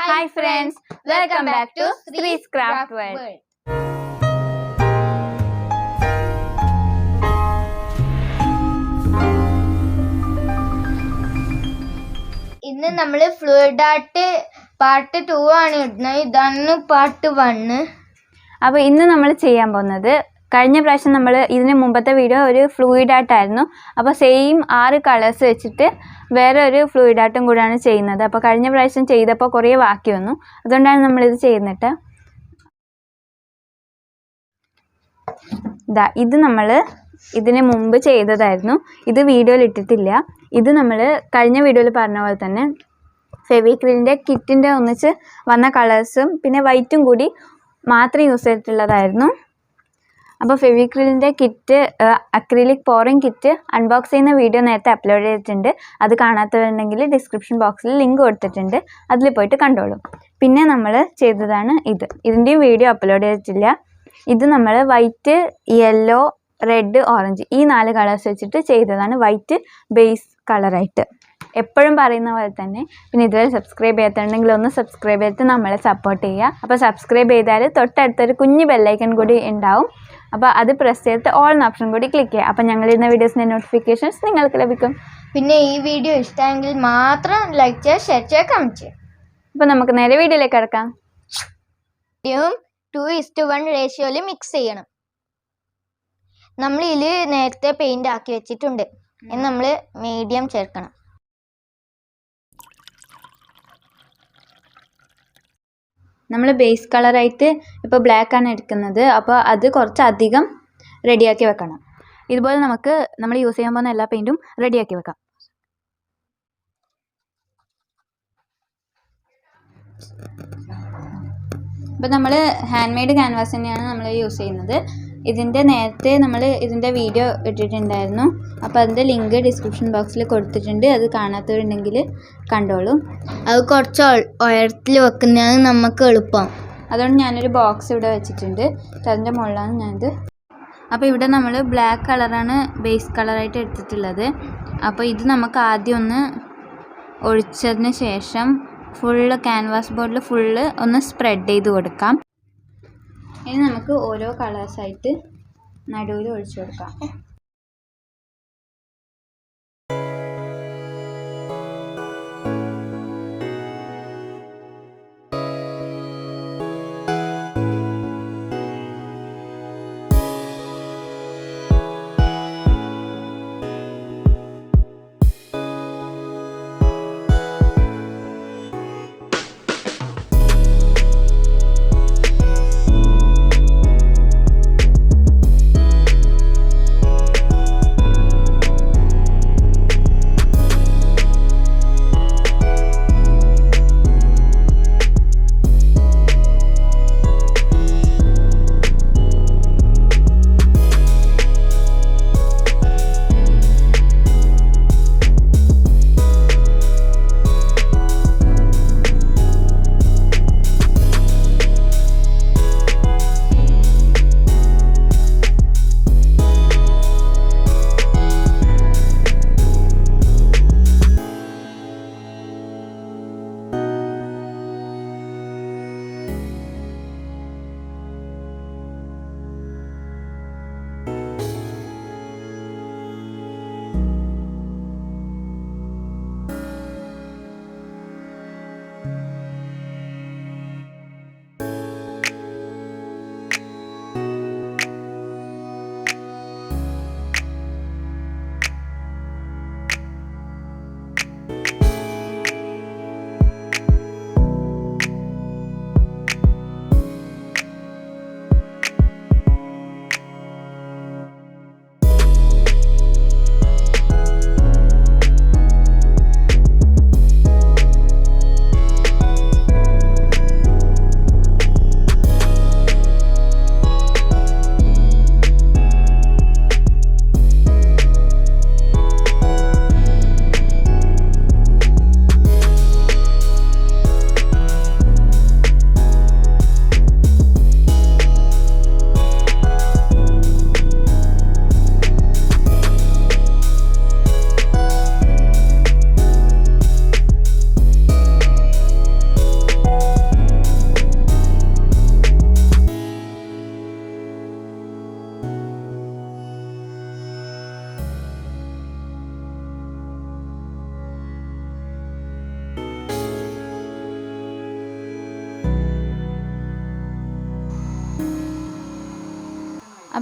Hi friends, welcome back to Sreescraftworld. ഇന്ന് നമ്മൾ fluid art part 2 ആണ് ഇടുന്നത്. ഇതാണ് പാർട്ട് 1. അപ്പോൾ ഇന്ന് നമ്മൾ ചെയ്യാൻ പോകുന്നത് കഴിഞ്ഞ പ്രാവശ്യം നമ്മൾ ഇതിന് മുമ്പത്തെ വീഡിയോ ഒരു ഫ്ലൂയിഡ് ആർട്ടായിരുന്നു. അപ്പോൾ സെയിം 6 കളേഴ്സ് വെച്ചിട്ട് വേറെ ഒരു ഫ്ലൂയിഡ് ആർട്ടും കൂടെയാണ് ചെയ്യുന്നത്. അപ്പോൾ കഴിഞ്ഞ പ്രാവശ്യം ചെയ്തപ്പോൾ കുറേ ബാക്കി വന്നു, അതുകൊണ്ടാണ് നമ്മളിത് ചെയ്യുന്നിട്ട്. ഇത് നമ്മൾ ഇതിന് മുമ്പ് ചെയ്തതായിരുന്നു, ഇത് വീഡിയോയിൽ ഇട്ടിട്ടില്ല. ഇത് നമ്മൾ കഴിഞ്ഞ വീഡിയോയിൽ പറഞ്ഞ പോലെ തന്നെ ഫെവിക്രിലിൻ്റെ കിറ്റിൻ്റെ ഒന്നിച്ച് വന്ന കളേഴ്സും പിന്നെ വൈറ്റും കൂടി മാത്രം യൂസ് ചെയ്തിട്ടുള്ളതായിരുന്നു. അപ്പോൾ ഫെവിക്രിലിൻ്റെ kit, acrylic pouring kit unbox ചെയ്യുന്ന വീഡിയോ നേരത്തെ അപ്ലോഡ് ചെയ്തിട്ടുണ്ട്. അത് കാണാത്തവരുണ്ടെങ്കിൽ ഡിസ്ക്രിപ്ഷൻ ബോക്സിൽ ലിങ്ക് കൊടുത്തിട്ടുണ്ട്, അതിൽ പോയിട്ട് കണ്ടോളൂ. പിന്നെ നമ്മൾ ചെയ്തതാണ് ഇതിൻ്റെയും വീഡിയോ അപ്ലോഡ് ചെയ്തിട്ടില്ല. ഇത് നമ്മൾ വൈറ്റ്, യെല്ലോ, റെഡ്, ഓറഞ്ച് ഈ 4 കളേഴ്സ് വെച്ചിട്ട് ചെയ്തതാണ്, വൈറ്റ് ബേസ് കളറായിട്ട്. എപ്പോഴും പറയുന്ന പോലെ തന്നെ. പിന്നെ ഇതുവരെ സബ്സ്ക്രൈബ് ചെയ്യാത്തുണ്ടെങ്കിൽ ഒന്ന് സബ്സ്ക്രൈബ് ചെയ്തിട്ട് നമ്മളെ സപ്പോർട്ട് ചെയ്യുക. അപ്പോൾ സബ്സ്ക്രൈബ് ചെയ്താൽ തൊട്ടടുത്തൊരു കുഞ്ഞ് ബെല്ലൈക്കൺ കൂടി ഉണ്ടാവും. അപ്പോൾ അത് പ്രസ് ചെയ്തിട്ട് ഓൾ എന്ന ഓപ്ഷൻ കൂടി ക്ലിക്ക് ചെയ്യുക. അപ്പോൾ ഞങ്ങളിടുന്ന വീഡിയോസിൻ്റെ നോട്ടിഫിക്കേഷൻസ് നിങ്ങൾക്ക് ലഭിക്കും. പിന്നെ ഈ വീഡിയോ ഇഷ്ടമെങ്കിൽ മാത്രം ലൈക്ക് ചെയ്യുക, ഷെയർ ചെയ്യുക, കമൻറ്റ് ചെയ്യുക. അപ്പോൾ നമുക്ക് നേരെ വീഡിയോയിലേക്ക് കിടക്കാം. 2:1 റേഷ്യോയിൽ മിക്സ് ചെയ്യണം. നമ്മൾ ഇതിൽ നേരത്തെ പെയിൻ്റ് ആക്കി വെച്ചിട്ടുണ്ട്. നമ്മൾ മീഡിയം ചേർക്കണം. നമ്മൾ ബേസ് കളറായിട്ട് ഇപ്പോൾ ബ്ലാക്കാണ് എടുക്കുന്നത്. അപ്പോൾ അത് കുറച്ചധികം റെഡിയാക്കി വെക്കണം. ഇതുപോലെ നമ്മൾ യൂസ് ചെയ്യാൻ പോകുന്ന എല്ലാ പെയിൻറ്റും റെഡിയാക്കി വെക്കാം. അപ്പോൾ നമ്മൾ ഹാൻഡ് മെയ്ഡ് ക്യാൻവാസ് തന്നെയാണ് നമ്മൾ യൂസ് ചെയ്യുന്നത്. നേരത്തെ നമ്മൾ ഇതിൻ്റെ വീഡിയോ ഇട്ടിട്ടുണ്ടായിരുന്നു. അപ്പോൾ അതിൻ്റെ ലിങ്ക് ഡിസ്ക്രിപ്ഷൻ ബോക്സിൽ കൊടുത്തിട്ടുണ്ട്, അത് കാണാത്തവരുണ്ടെങ്കിൽ കണ്ടോളൂ. അത് കുറച്ച് ഉയരത്തിൽ വെക്കുന്നതാണ് നമുക്ക് എളുപ്പം. അതുകൊണ്ട് ഞാനൊരു ബോക്സ് ഇവിടെ വെച്ചിട്ടുണ്ട്, അതിൻ്റെ മുകളിലാണ് ഞാനിത്. അപ്പോൾ ഇവിടെ നമ്മൾ ബ്ലാക്ക് കളറാണ് ബേസ് കളറായിട്ട് എടുത്തിട്ടുള്ളത്. അപ്പോൾ ഇത് നമുക്ക് ആദ്യം ഒന്ന് ഒഴിച്ചതിന് ശേഷം ഫുള്ള് ക്യാൻവാസ് ബോർഡിൽ ഫുള്ള് ഒന്ന് സ്പ്രെഡ് ചെയ്ത് കൊടുക്കാം. ഇനി നമുക്ക് ഓരോ കളേഴ്സായിട്ട് നടുവിൽ ഒഴിച്ചു കൊടുക്കാം.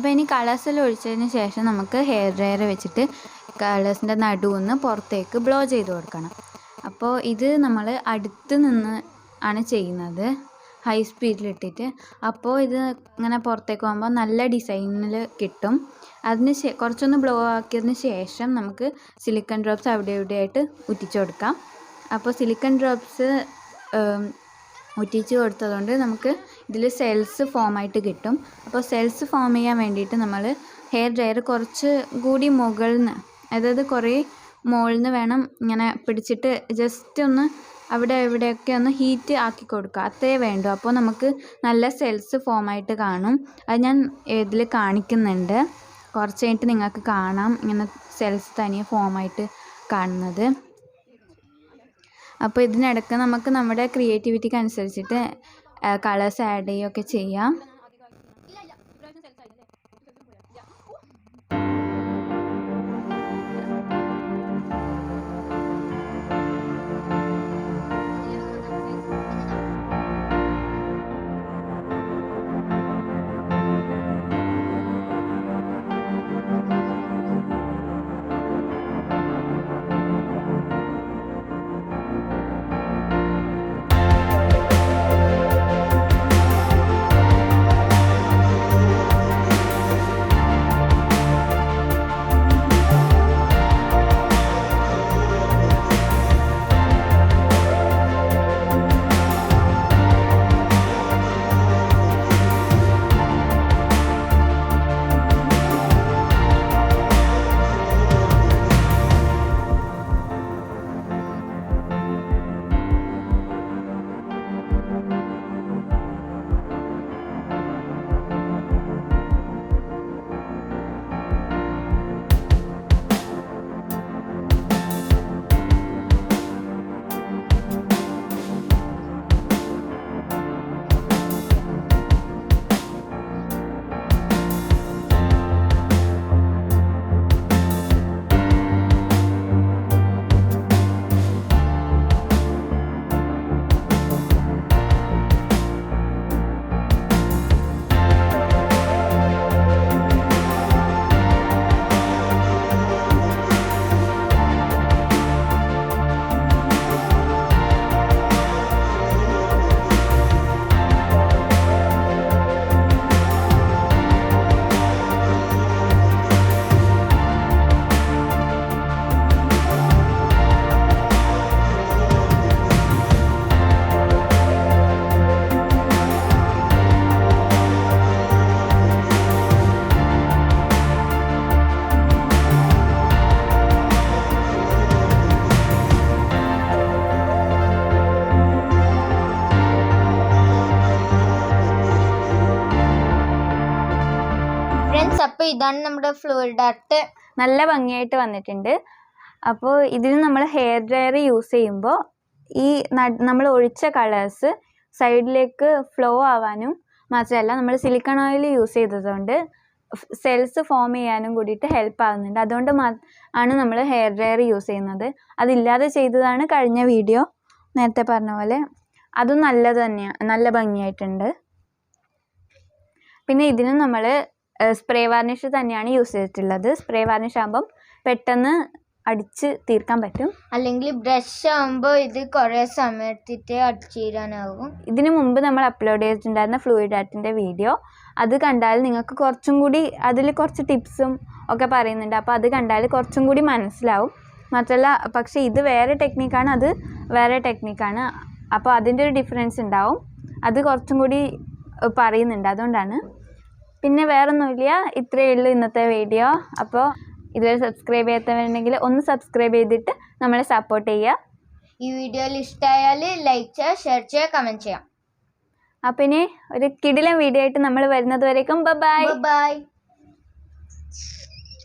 അപ്പോൾ ഇനി കളേഴ്സെല്ലാം ഒഴിച്ചതിന് ശേഷം നമുക്ക് ഹെയർ ഡ്രയർ വെച്ചിട്ട് കളേഴ്സിൻ്റെ നടുവൊന്ന് പുറത്തേക്ക് ബ്ലോ ചെയ്ത് കൊടുക്കണം. അപ്പോൾ ഇത് നമ്മൾ അടുത്ത് നിന്ന് ആണ് ചെയ്യുന്നത്, ഹൈ സ്പീഡിലിട്ടിട്ട്. അപ്പോൾ ഇത് ഇങ്ങനെ പുറത്തേക്ക് പോകുമ്പോൾ നല്ല ഡിസൈനിൽ കിട്ടും. അതിന് കുറച്ചൊന്ന് ബ്ലോ ആക്കിയതിന് ശേഷം നമുക്ക് സിലിക്കൺ ഡ്രോപ്സ് അവിടെ ഇവിടെയായിട്ട് ഉറ്റിച്ച് കൊടുക്കാം. അപ്പോൾ സിലിക്കൺ ഡ്രോപ്സ് ഉറ്റിച്ച് കൊടുത്തതുകൊണ്ട് നമുക്ക് ഇതിൽ സെൽസ് ഫോമായിട്ട് കിട്ടും. അപ്പോൾ സെൽസ് ഫോം ചെയ്യാൻ വേണ്ടിയിട്ട് നമ്മൾ ഹെയർ ഡ്രയർ കുറച്ച് കൂടി മുകളിൽ നിന്ന്, അതായത് കുറേ മുകളിൽ നിന്ന് വേണം ഇങ്ങനെ പിടിച്ചിട്ട് ജസ്റ്റ് ഒന്ന് അവിടെ ഇവിടെയൊക്കെ ഒന്ന് ഹീറ്റ് ആക്കി കൊടുക്കുക, അത്രേ വേണ്ടൂ. അപ്പോൾ നമുക്ക് നല്ല സെൽസ് ഫോമായിട്ട് കാണും. അത് ഞാൻ ഇതിൽ കാണിക്കുന്നുണ്ട്, കുറച്ച് കഴിഞ്ഞിട്ട് നിങ്ങൾക്ക് കാണാം ഇങ്ങനെ സെൽസ് തനിയെ ഫോമായിട്ട് കാണുന്നത്. അപ്പോൾ ഇതിനിടയ്ക്ക് നമുക്ക് നമ്മുടെ ക്രിയേറ്റിവിറ്റിക്ക് അനുസരിച്ചിട്ട് കളേഴ്സ് ആഡ് ചെയ്യുകയൊക്കെ ചെയ്യാം. അപ്പോൾ ഇതാണ് നമ്മുടെ ഫ്ലൂയിഡ് ആർട്ട്. നല്ല ഭംഗിയായിട്ട് വന്നിട്ടുണ്ട്. അപ്പോൾ ഇതിന് നമ്മൾ ഹെയർ ഡ്രയർ യൂസ് ചെയ്യുമ്പോൾ ഈ നമ്മൾ ഒഴിച്ച കളേഴ്സ് സൈഡിലേക്ക് ഫ്ലോ ആവാനും മാത്രമല്ല നമ്മൾ സിലിക്കൺ ഓയിൽ യൂസ് ചെയ്തതുകൊണ്ട് സെൽസ് ഫോം ചെയ്യാനും കൂടിയിട്ട് ഹെൽപ്പ് ആകുന്നുണ്ട്. അതുകൊണ്ട് ആണ് നമ്മൾ ഹെയർ ഡ്രയർ യൂസ് ചെയ്യുന്നത്. അതില്ലാതെ ചെയ്തതാണ് കഴിഞ്ഞ വീഡിയോ നേരത്തെ പറഞ്ഞ പോലെ. അതും നല്ലത് തന്നെയാണ്, നല്ല ഭംഗിയായിട്ടുണ്ട്. പിന്നെ ഇതിന് നമ്മൾ സ്പ്രേ വാർണിഷ് തന്നെയാണ് യൂസ് ചെയ്തിട്ടുള്ളത്. സ്പ്രേ വാർണിഷ് ആകുമ്പം പെട്ടെന്ന് അടിച്ച് തീർക്കാൻ പറ്റും. അല്ലെങ്കിൽ ബ്രഷ് ആകുമ്പോൾ ഇത് കുറേ സമയം എടുത്തിട്ട് അടിച്ചു തീരാനാകും. ഇതിനു മുമ്പ് നമ്മൾ അപ്ലോഡ് ചെയ്തിട്ടുണ്ടായിരുന്ന ഫ്ലൂയിഡ് ആർട്ടിൻ്റെ വീഡിയോ, അത് കണ്ടാൽ നിങ്ങൾക്ക് കുറച്ചും കൂടി അതിൽ കുറച്ച് ടിപ്സും ഒക്കെ പറയുന്നുണ്ട്. അപ്പോൾ അത് കണ്ടാൽ കുറച്ചും കൂടി മനസ്സിലാവും. മാത്രമല്ല പക്ഷേ ഇത് വേറെ ടെക്നിക്കാണ്, അത് വേറെ ടെക്നിക്കാണ്. അപ്പോൾ അതിൻ്റെ ഒരു ഡിഫറൻസ് ഉണ്ടാവും. അത് കുറച്ചും കൂടി പറയുന്നുണ്ട്, അതുകൊണ്ടാണ്. പിന്നെ വേറൊന്നുമില്ല, ഇത്രയേ ഉള്ളൂ ഇന്നത്തെ വീഡിയോ. അപ്പോൾ ഇതുവരെ സബ്സ്ക്രൈബ് ചെയ്യാത്തവരുണ്ടെങ്കിൽ ഒന്ന് സബ്സ്ക്രൈബ് ചെയ്തിട്ട് നമ്മളെ സപ്പോർട്ട് ചെയ്യുക. ഈ വീഡിയോയിൽ ഇഷ്ടമായാൽ ലൈക്ക് ചെയ്യുക, ഷെയർ ചെയ്യുക, കമൻറ്റ് ചെയ്യാം. അപ്പം ഇനി ഒരു കിടിലൻ വീഡിയോ ആയിട്ട് നമ്മൾ വരുന്നത് വരേക്കും ബൈ.